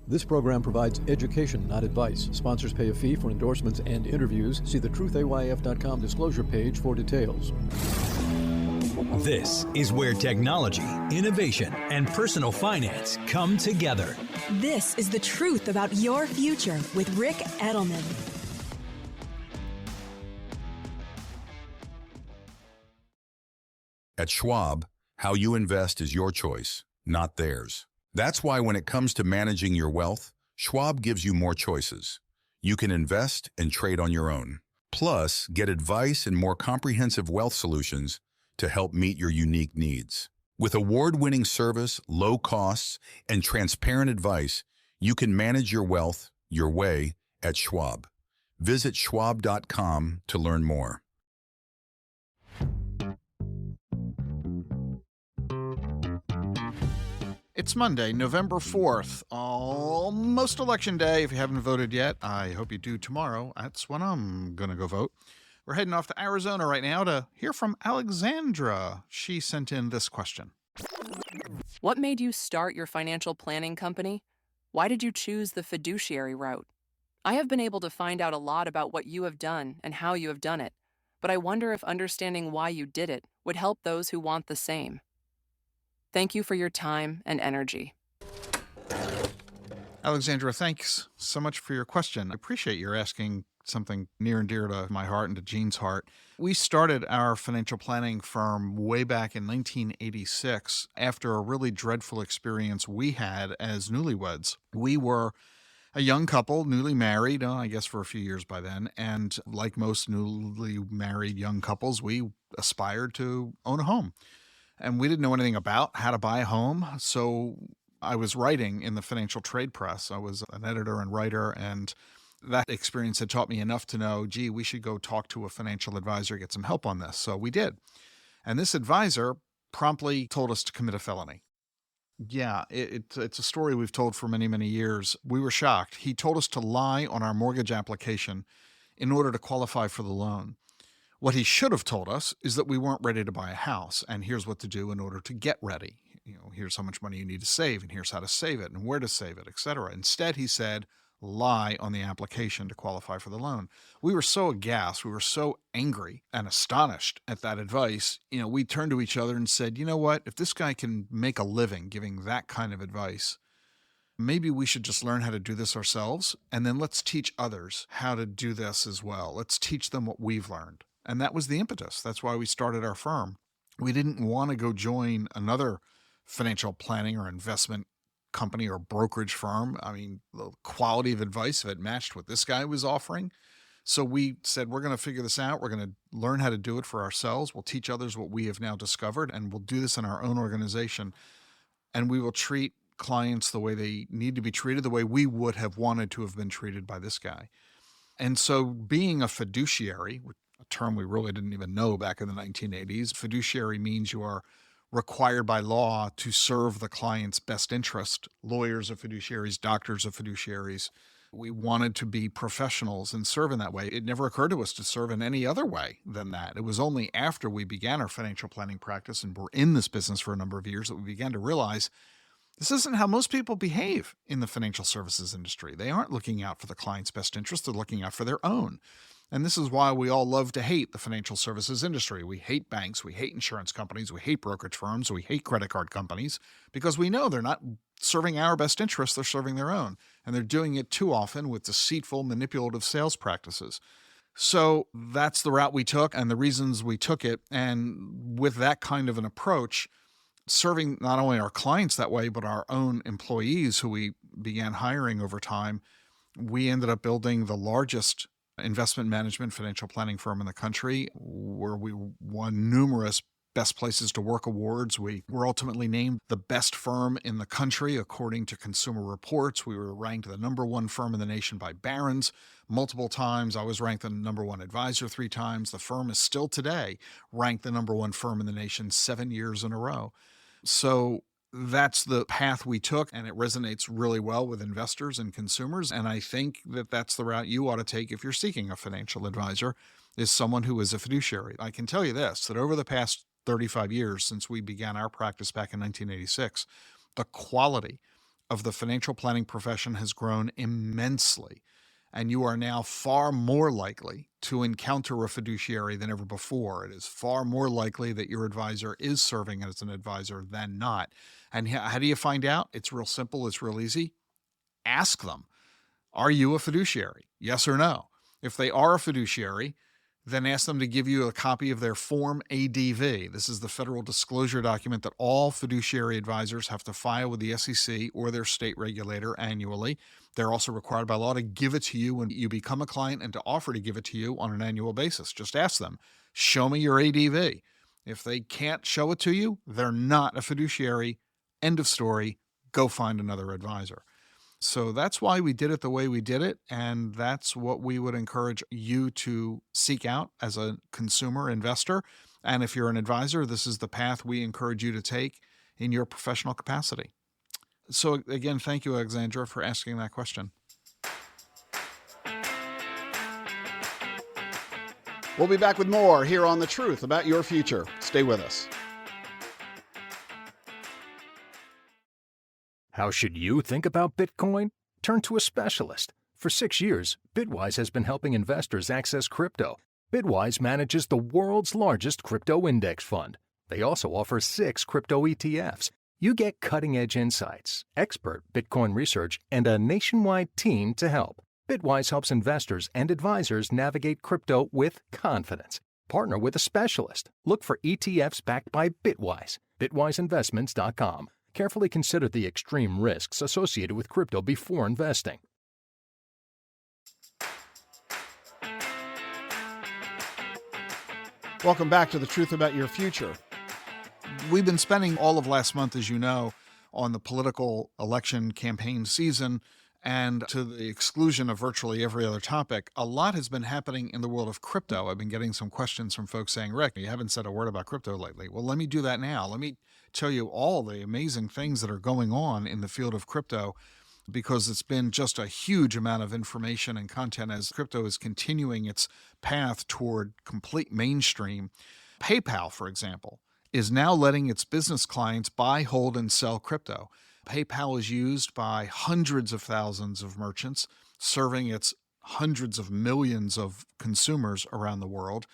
This program provides education, not advice. Sponsors pay a fee for endorsements and interviews. See the truthayf.com disclosure page for details. This is where technology, innovation, and personal finance come together. This is the truth about your future with Rick Edelman. At Schwab, how you invest is your choice, not theirs. That's why when it comes to managing your wealth, Schwab gives you more choices. You can invest and trade on your own. Plus, get advice and more comprehensive wealth solutions to help meet your unique needs. With award-winning service, low costs, and transparent advice, you can manage your wealth your way at Schwab. Visit schwab.com to learn more. It's Monday, November 4th, almost Election Day. If you haven't voted yet, I hope you do tomorrow. That's when I'm going to go vote. We're heading off to Arizona right now to hear from Alexandra. She sent in this question. What made you start your financial planning company? Why did you choose the fiduciary route? I have been able to find out a lot about what you have done and how you have done it, but I wonder if understanding why you did it would help those who want the same. Thank you for your time and energy. Alexandra, thanks so much for your question. I appreciate your asking something near and dear to my heart and to Jean's heart. We started our financial planning firm way back in 1986 after a really dreadful experience we had as newlyweds. We were a young couple, newly married, I guess for a few years by then, and like most newly married young couples, we aspired to own a home. And we didn't know anything about how to buy a home, so I was writing in the financial trade press. I was an editor and writer, and that experience had taught me enough to know, gee, we should go talk to a financial advisor, get some help on this. So we did. And this advisor promptly told us to commit a felony. Yeah, it's a story we've told for many, many years. We were shocked. He told us to lie on our mortgage application in order to qualify for the loan. What he should have told us is that we weren't ready to buy a house, and here's what to do in order to get ready. Here's how much money you need to save, and here's how to save it, and where to save it, etc. Instead, he said, lie on the application to qualify for the loan. We were so aghast, we were so angry and astonished at that advice. We turned to each other and said, you know what? If this guy can make a living giving that kind of advice, maybe we should just learn how to do this ourselves, and then let's teach others how to do this as well. Let's teach them what we've learned. And that was the impetus. That's why we started our firm. We didn't want to go join another financial planning or investment company or brokerage firm. I mean, the quality of advice, if it matched what this guy was offering. So we said, we're going to figure this out. We're going to learn how to do it for ourselves. We'll teach others what we have now discovered, and we'll do this in our own organization. And we will treat clients the way they need to be treated, the way we would have wanted to have been treated by this guy. And so being a fiduciary, a term we really didn't even know back in the 1980s. Fiduciary means you are required by law to serve the client's best interest. Lawyers are fiduciaries, doctors are fiduciaries. We wanted to be professionals and serve in that way. It never occurred to us to serve in any other way than that. It was only after we began our financial planning practice and were in this business for a number of years that we began to realize this isn't how most people behave in the financial services industry. They aren't looking out for the client's best interest. They're looking out for their own. And this is why we all love to hate the financial services industry. We hate banks, we hate insurance companies, we hate brokerage firms, we hate credit card companies, because we know they're not serving our best interests, they're serving their own. And they're doing it too often with deceitful, manipulative sales practices. So that's the route we took and the reasons we took it. And with that kind of an approach, serving not only our clients that way, but our own employees who we began hiring over time, we ended up building the largest investment management financial planning firm in the country, where we won numerous Best Places to Work awards. We were ultimately named the best firm in the country, according to Consumer Reports. We were ranked the #1 firm in the nation by Barron's multiple times. I was ranked the #1 advisor 3 times. The firm is still today ranked the #1 firm in the nation 7 years in a row. So that's the path we took, and it resonates really well with investors and consumers. And I think that that's the route you ought to take if you're seeking a financial advisor, is someone who is a fiduciary. I can tell you this, that over the past 35 years since we began our practice back in 1986, the quality of the financial planning profession has grown immensely, and you are now far more likely to encounter a fiduciary than ever before. It is far more likely that your advisor is serving as an advisor than not. And how do you find out? It's real simple. It's real easy. Ask them, are you a fiduciary? Yes or no? If they are a fiduciary, then ask them to give you a copy of their Form ADV. This is the federal disclosure document that all fiduciary advisors have to file with the SEC or their state regulator annually. They're also required by law to give it to you when you become a client and to offer to give it to you on an annual basis. Just ask them, show me your ADV. If they can't show it to you, they're not a fiduciary. End of story. Go find another advisor. So that's why we did it the way we did it, and that's what we would encourage you to seek out as a consumer investor. And if you're an advisor, this is the path we encourage you to take in your professional capacity. So again, thank you, Alexandra, for asking that question. We'll be back with more here on The Truth About Your Future. Stay with us. How should you think about Bitcoin? Turn to a specialist. For 6 years, Bitwise has been helping investors access crypto. Bitwise manages the world's largest crypto index fund. They also offer 6 crypto ETFs. You get cutting-edge insights, expert Bitcoin research, and a nationwide team to help. Bitwise helps investors and advisors navigate crypto with confidence. Partner with a specialist. Look for ETFs backed by Bitwise. BitwiseInvestments.com. Carefully consider the extreme risks associated with crypto before investing. Welcome back to The Truth About Your Future. We've been spending all of last month, as you know, on the political election campaign season, and to the exclusion of virtually every other topic, a lot has been happening in the world of crypto. I've been getting some questions from folks saying, Rick, you haven't said a word about crypto lately. Well, let me do that now. Let me tell you all the amazing things that are going on in the field of crypto, because it's been just a huge amount of information and content as crypto is continuing its path toward complete mainstream. PayPal, for example, is now letting its business clients buy, hold, and sell crypto. PayPal is used by hundreds of thousands of merchants, serving its hundreds of millions of consumers around the world.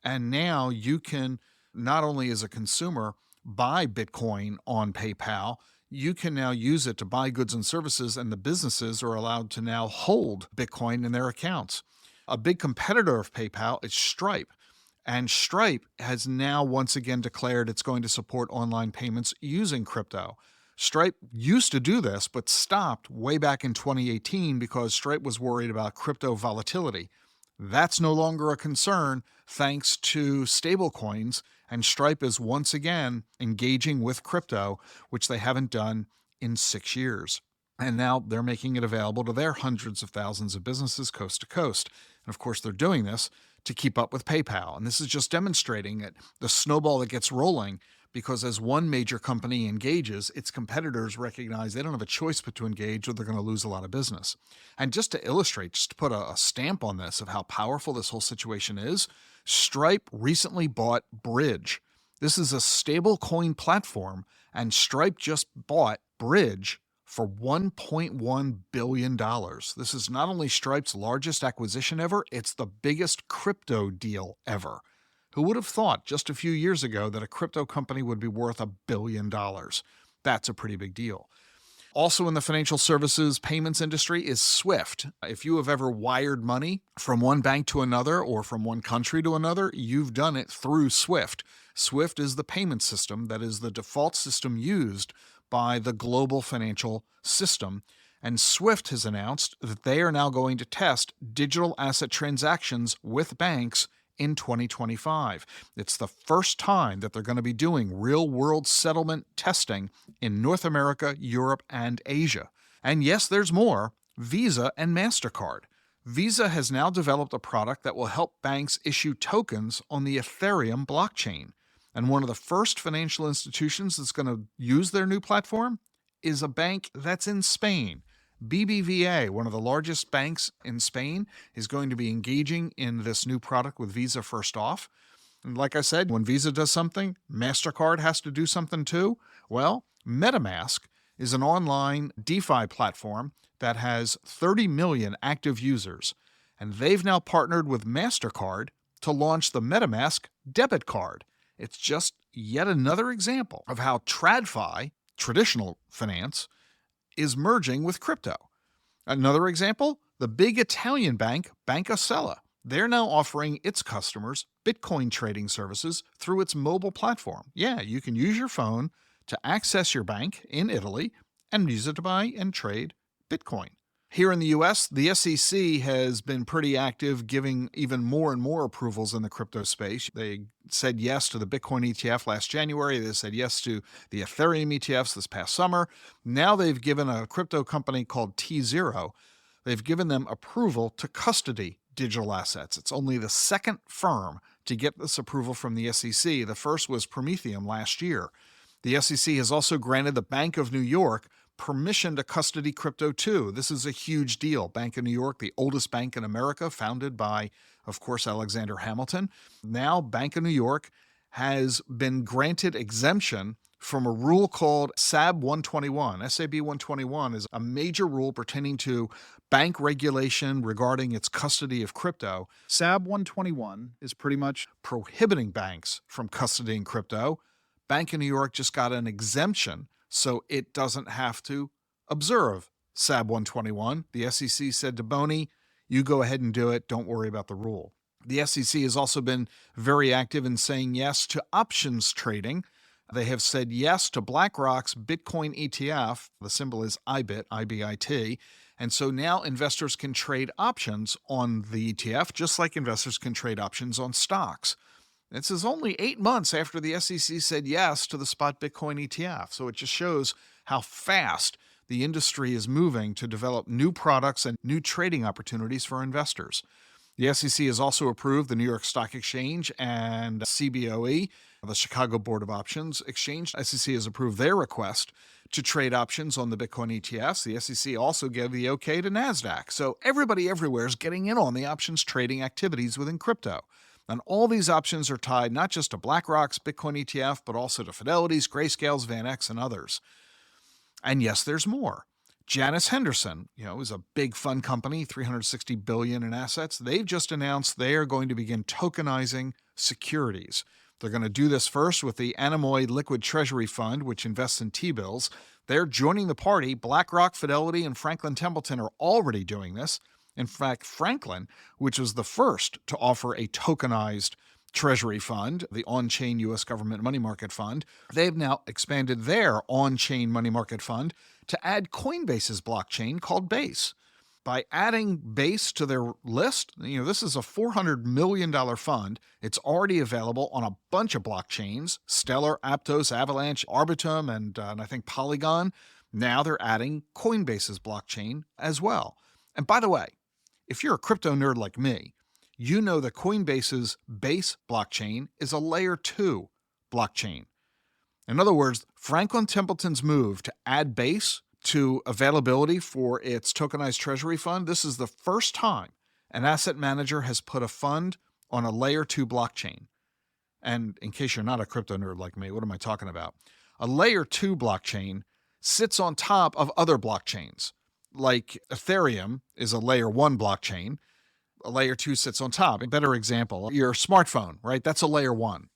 And now you can, not only as a consumer, buy Bitcoin on PayPal, you can now use it to buy goods and services, and the businesses are allowed to now hold Bitcoin in their accounts. A big competitor of PayPal is Stripe. And Stripe has now once again declared it's going to support online payments using crypto. Stripe used to do this, but stopped way back in 2018 because Stripe was worried about crypto volatility. That's no longer a concern thanks to stablecoins, and Stripe is once again engaging with crypto, which they haven't done in 6 years. And now they're making it available to their hundreds of thousands of businesses coast to coast. And of course, they're doing this to keep up with PayPal. And this is just demonstrating that the snowball that gets rolling, because as one major company engages, its competitors recognize they don't have a choice but to engage or they're going to lose a lot of business. And just to illustrate, just to put a stamp on this of how powerful this whole situation is, Stripe recently bought Bridge. This is a stable coin platform, and Stripe just bought Bridge for $1.1 billion. This is not only Stripe's largest acquisition ever, it's the biggest crypto deal ever. Who would have thought just a few years ago that a crypto company would be worth $1 billion? That's a pretty big deal. Also in the financial services payments industry is SWIFT. If you have ever wired money from one bank to another or from one country to another, you've done it through SWIFT. SWIFT is the payment system that is the default system used by the global financial system. And SWIFT has announced that they are now going to test digital asset transactions with banks in 2025. It's the first time that they're going to be doing real-world settlement testing in North America, Europe, and Asia. And yes, there's more. Visa and MasterCard. Visa has now developed a product that will help banks issue tokens on the Ethereum blockchain. And one of the first financial institutions that's going to use their new platform is a bank that's in Spain. BBVA, one of the largest banks in Spain, is going to be engaging in this new product with Visa first off. And like I said, when Visa does something, MasterCard has to do something too. Well, MetaMask is an online DeFi platform that has 30 million active users, and they've now partnered with MasterCard to launch the MetaMask debit card. It's just yet another example of how TradFi, traditional finance, is merging with crypto. Another example, the big Italian bank, Banca Sella. They're now offering its customers Bitcoin trading services through its mobile platform. Yeah, you can use your phone to access your bank in Italy and use it to buy and trade Bitcoin. Here in the US, the SEC has been pretty active, giving even more and more approvals in the crypto space. They said yes to the Bitcoin ETF last January. They said yes to the Ethereum ETFs this past summer. Now they've given a crypto company called T0, they've given them approval to custody digital assets. It's only the second firm to get this approval from the SEC. The first was Prometheum last year. The SEC has also granted the Bank of New York permission to custody crypto too. This is a huge deal. Bank of New York, the oldest bank in America, founded by, of course, Alexander Hamilton. Now Bank of New York has been granted exemption from a rule called SAB 121. SAB 121 is a major rule pertaining to bank regulation regarding its custody of crypto. SAB 121 is pretty much prohibiting banks from custodying crypto. Bank of New York just got an exemption so it doesn't have to observe SAB 121. The SEC said to Boney, you go ahead and do it. Don't worry about the rule. The SEC has also been very active in saying yes to options trading. They have said yes to BlackRock's Bitcoin ETF. The symbol is IBIT, IBIT. And so now investors can trade options on the ETF, just like investors can trade options on stocks. This is only 8 months after the SEC said yes to the spot Bitcoin ETF. So it just shows how fast the industry is moving to develop new products and new trading opportunities for investors. The SEC has also approved the New York Stock Exchange and CBOE, the Chicago Board of Options Exchange. SEC has approved their request to trade options on the Bitcoin ETFs. The SEC also gave the okay to NASDAQ. So everybody everywhere is getting in on the options trading activities within crypto. And all these options are tied not just to BlackRock's Bitcoin ETF, but also to Fidelity's, Grayscale's, VanEck, and others. And yes, there's more. Janus Henderson, is a big fund company, $360 billion in assets. They've just announced they are going to begin tokenizing securities. They're going to do this first with the Anemoy Liquid Treasury Fund, which invests in T-bills. They're joining the party. BlackRock, Fidelity, and Franklin Templeton are already doing this. In fact, Franklin, which was the first to offer a tokenized treasury fund, the on-chain U.S. government money market fund, they've now expanded their on-chain money market fund to add Coinbase's blockchain called Base. By adding Base to their list, this is a $400 million fund. It's already available on a bunch of blockchains, Stellar, Aptos, Avalanche, Arbitrum, and I think Polygon. Now they're adding Coinbase's blockchain as well. And by the way, if you're a crypto nerd like me, you know that Coinbase's Base blockchain is a layer 2 blockchain. In other words, Franklin Templeton's move to add Base to availability for its tokenized treasury fund, this is the first time an asset manager has put a fund on a layer 2 blockchain. And in case you're not a crypto nerd like me, what am I talking about? A layer 2 blockchain sits on top of other blockchains. Like Ethereum is a layer 1 blockchain. A layer 2 sits on top. A better example, your smartphone, right? That's a layer 1.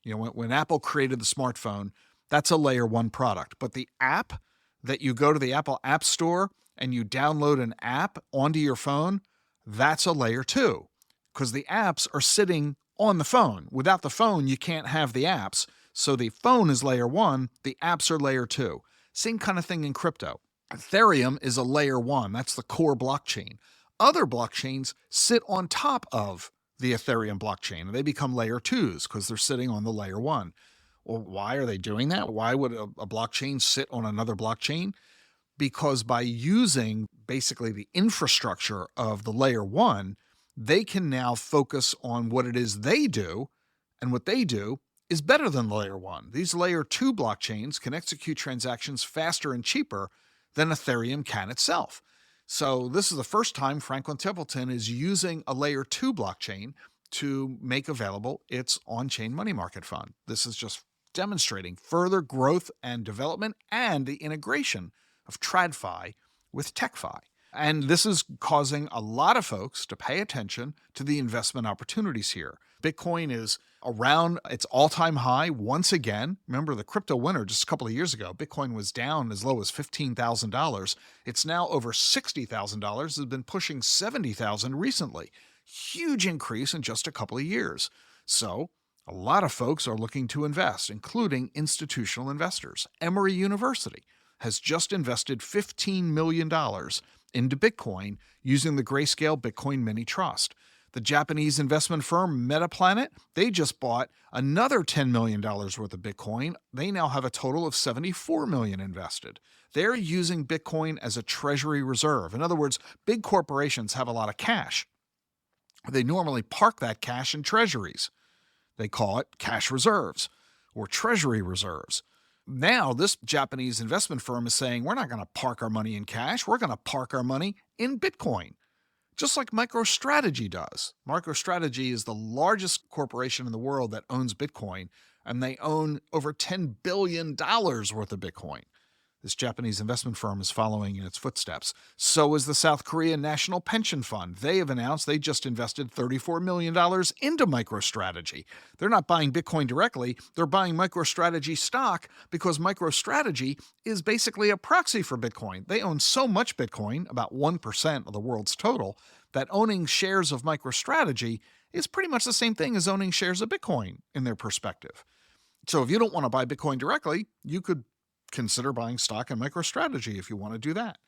When Apple created the smartphone, that's a layer 1 product. But the app that you go to the Apple App Store and you download an app onto your phone, that's a layer 2 because the apps are sitting on the phone. Without the phone, you can't have the apps. So the phone is layer 1, the apps are layer 2. Same kind of thing in crypto. Ethereum is a layer 1. That's the core blockchain. Other blockchains sit on top of the Ethereum blockchain, and they become layer 2s because they're sitting on the layer 1. Well, why are they doing that? Why would a blockchain sit on another blockchain? Because by using basically the infrastructure of the layer 1, they can now focus on what it is they do, and what they do is better than layer 1. These layer 2 blockchains can execute transactions faster and cheaper than Ethereum can itself. So this is the first time Franklin Templeton is using a layer 2 blockchain to make available its on-chain money market fund. This is just demonstrating further growth and development and the integration of TradFi with TechFi. And this is causing a lot of folks to pay attention to the investment opportunities here. Bitcoin is around its all-time high once again. Remember the crypto winter just a couple of years ago, Bitcoin was down as low as $15,000. It's now over $60,000. It's been pushing $70,000 recently. Huge increase in just a couple of years. So a lot of folks are looking to invest, including institutional investors. Emory University has just invested $15 million into Bitcoin using the Grayscale Bitcoin Mini Trust. The Japanese investment firm Metaplanet, they just bought another $10 million worth of Bitcoin. They now have a total of $74 million invested. They're using Bitcoin as a treasury reserve. In other words, big corporations have a lot of cash. They normally park that cash in treasuries. They call it cash reserves or treasury reserves. Now, this Japanese investment firm is saying, we're not going to park our money in cash. We're going to park our money in Bitcoin, just like MicroStrategy does. MicroStrategy is the largest corporation in the world that owns Bitcoin, and they own over $10 billion worth of Bitcoin. This Japanese investment firm is following in its footsteps. So is the South Korean National Pension Fund. They have announced they just invested $34 million into MicroStrategy. They're not buying Bitcoin directly. They're buying MicroStrategy stock because MicroStrategy is basically a proxy for Bitcoin. They own so much Bitcoin, about 1% of the world's total, that owning shares of MicroStrategy is pretty much the same thing as owning shares of Bitcoin in their perspective. So if you don't want to buy Bitcoin directly, you could consider buying stock in MicroStrategy if you want to do that.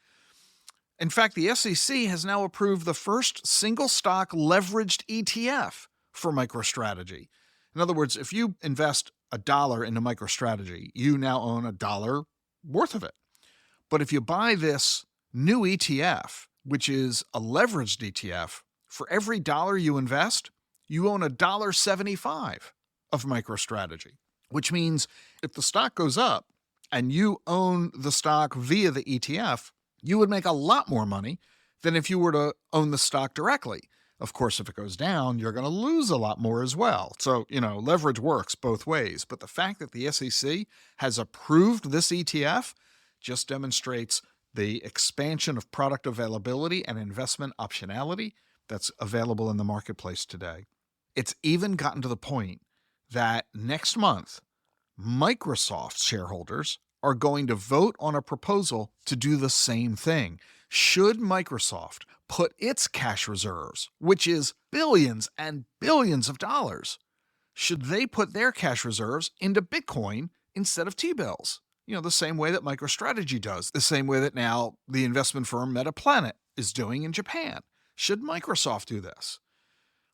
In fact, the SEC has now approved the first single stock leveraged ETF for MicroStrategy. In other words, if you invest $1 into MicroStrategy, you now own $1 worth of it. But if you buy this new ETF, which is a leveraged ETF, for every dollar you invest, you own $1.75 of MicroStrategy, which means if the stock goes up, and you own the stock via the ETF, you would make a lot more money than if you were to own the stock directly. Of course, if it goes down, you're going to lose a lot more as well. So, leverage works both ways. But the fact that the SEC has approved this ETF just demonstrates the expansion of product availability and investment optionality that's available in the marketplace today. It's even gotten to the point that next month, Microsoft shareholders are going to vote on a proposal to do the same thing. Should Microsoft put its cash reserves, which is billions and billions of dollars, should they put their cash reserves into Bitcoin instead of T-bills? The same way that MicroStrategy does, the same way that now the investment firm Metaplanet is doing in Japan. Should Microsoft do this?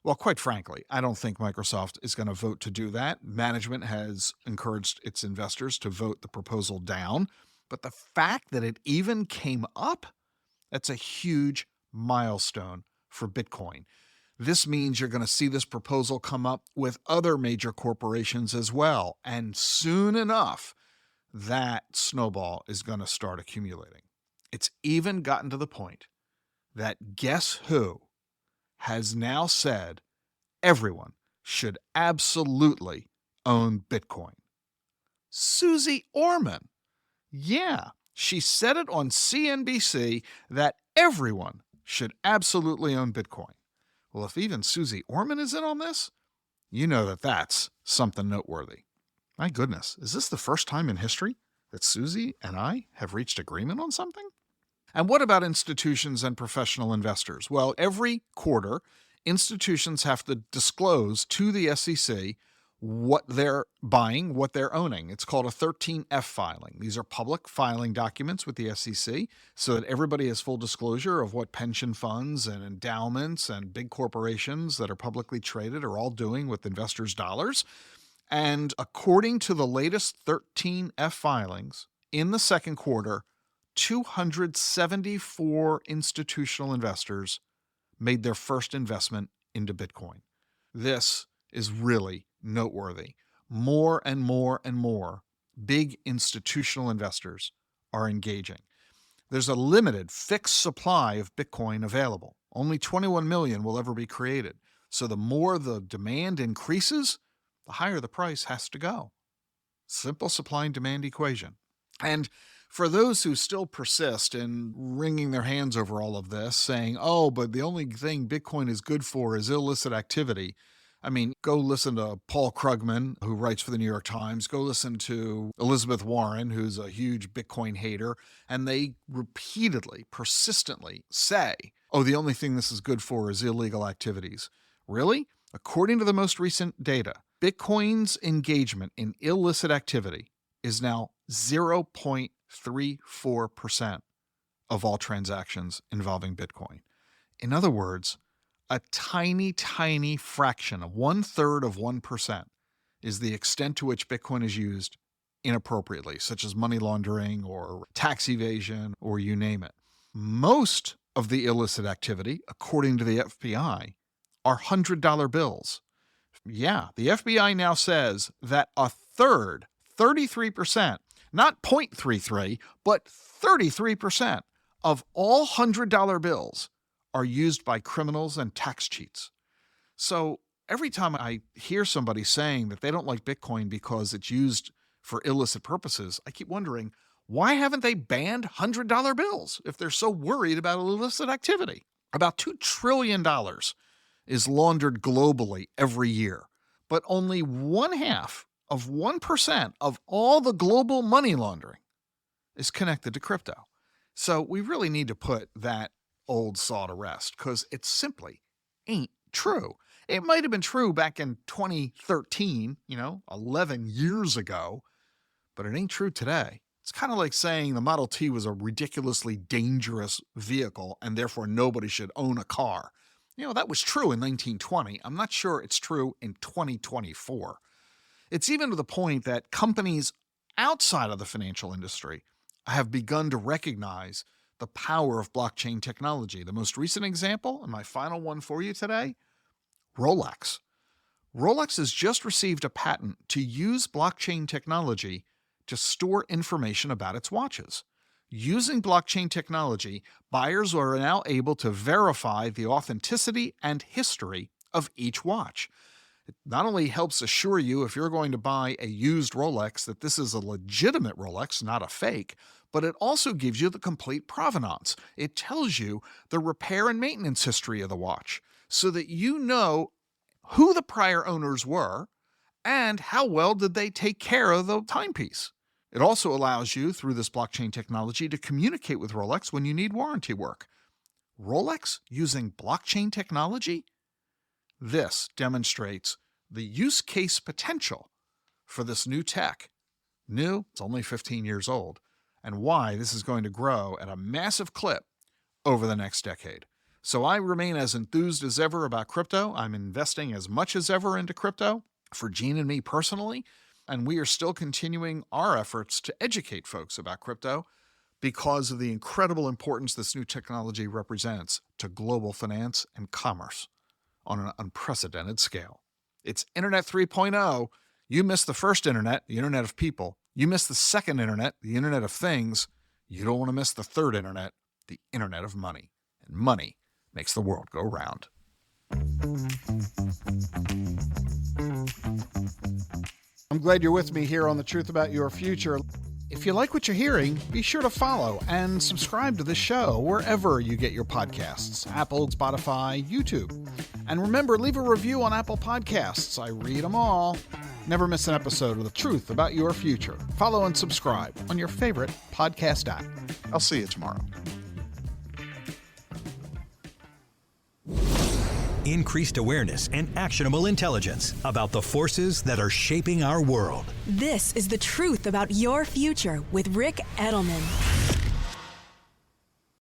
Well, quite frankly, I don't think Microsoft is going to vote to do that. Management has encouraged its investors to vote the proposal down. But the fact that it even came up, that's a huge milestone for Bitcoin. This means you're going to see this proposal come up with other major corporations as well. And soon enough, that snowball is going to start accumulating. It's even gotten to the point that guess who has now said everyone should absolutely own Bitcoin? Susie Orman. Yeah, she said it on CNBC that everyone should absolutely own Bitcoin. Well, if even Susie Orman is in on this, you know that that's something noteworthy. My goodness, is this the first time in history that Susie and I have reached agreement on something? And what about institutions and professional investors? Well, every quarter, institutions have to disclose to the SEC what they're buying, what they're owning. It's called a 13F filing. These are public filing documents with the SEC so that everybody has full disclosure of what pension funds and endowments and big corporations that are publicly traded are all doing with investors' dollars. And according to the latest 13F filings, in the second quarter, 274 institutional investors made their first investment into Bitcoin. This is really noteworthy. More and more and more big institutional investors are engaging. There's a limited fixed supply of Bitcoin available. Only 21 million will ever be created. So the more the demand increases, the higher the price has to go. Simple supply and demand equation. And for those who still persist in wringing their hands over all of this, saying, oh, but the only thing Bitcoin is good for is illicit activity. I mean, go listen to Paul Krugman, who writes for the New York Times. Go listen to Elizabeth Warren, who's a huge Bitcoin hater. And they repeatedly, persistently say, oh, the only thing this is good for is illegal activities. Really? According to the most recent data, Bitcoin's engagement in illicit activity is now 0.34% of all transactions involving Bitcoin. In other words, a tiny, tiny fraction of 1/3 of 1% is the extent to which Bitcoin is used inappropriately, such as money laundering or tax evasion or you name it. Most of the illicit activity, according to the FBI, are $100 bills. Yeah, the FBI now says that a third, 33%, not 0.33, but 33% of all $100 bills are used by criminals and tax cheats. So every time I hear somebody saying that they don't like Bitcoin because it's used for illicit purposes, I keep wondering, why haven't they banned $100 bills if they're so worried about illicit activity? About $2 trillion is laundered globally every year, but only 0.5% of all the global money laundering is connected to crypto. So we really need to put that old saw to rest, because it simply ain't true. It might have been true back in 2013, 11 years ago, but it ain't true today. It's kind of like saying the Model T was a ridiculously dangerous vehicle and therefore nobody should own a car. That was true in 1920. I'm not sure it's true in 2024. It's even to the point that companies outside of the financial industry have begun to recognize the power of blockchain technology. The most recent example, and my final one for you today, Rolex. Rolex has just received a patent to use blockchain technology to store information about its watches. Using blockchain technology, buyers are now able to verify the authenticity and history of each watch. It not only helps assure you, if you're going to buy a used Rolex, that this is a legitimate Rolex, not a fake, but it also gives you the complete provenance. It tells you the repair and maintenance history of the watch so that you know who the prior owners were and how well did they take care of the timepiece. It also allows you, through this blockchain technology, to communicate with Rolex when you need warranty work. Rolex using blockchain technology? This demonstrates the use case potential for this new tech. New, it's only 15 years old, and why this is going to grow at a massive clip over the next decade. So I remain as enthused as ever about crypto. I'm investing as much as ever into crypto for Gene and me personally. And we are still continuing our efforts to educate folks about crypto because of the incredible importance this new technology represents to global finance and commerce on an unprecedented scale. It's Internet 3.0. You missed the first internet, the Internet of People. You missed the second internet, the Internet of Things. You don't want to miss the third internet, the Internet of Money. And money makes the world go round. I'm glad you're with me here on The Truth About Your Future. If you like what you're hearing, be sure to follow and subscribe to the show wherever you get your podcasts, Apple, Spotify, YouTube. And remember, leave a review on Apple Podcasts. I read them all. Never miss an episode of The Truth About Your Future. Follow and subscribe on your favorite podcast app. I'll see you tomorrow. Increased awareness and actionable intelligence about the forces that are shaping our world. This is The Truth About Your Future with Rick Edelman.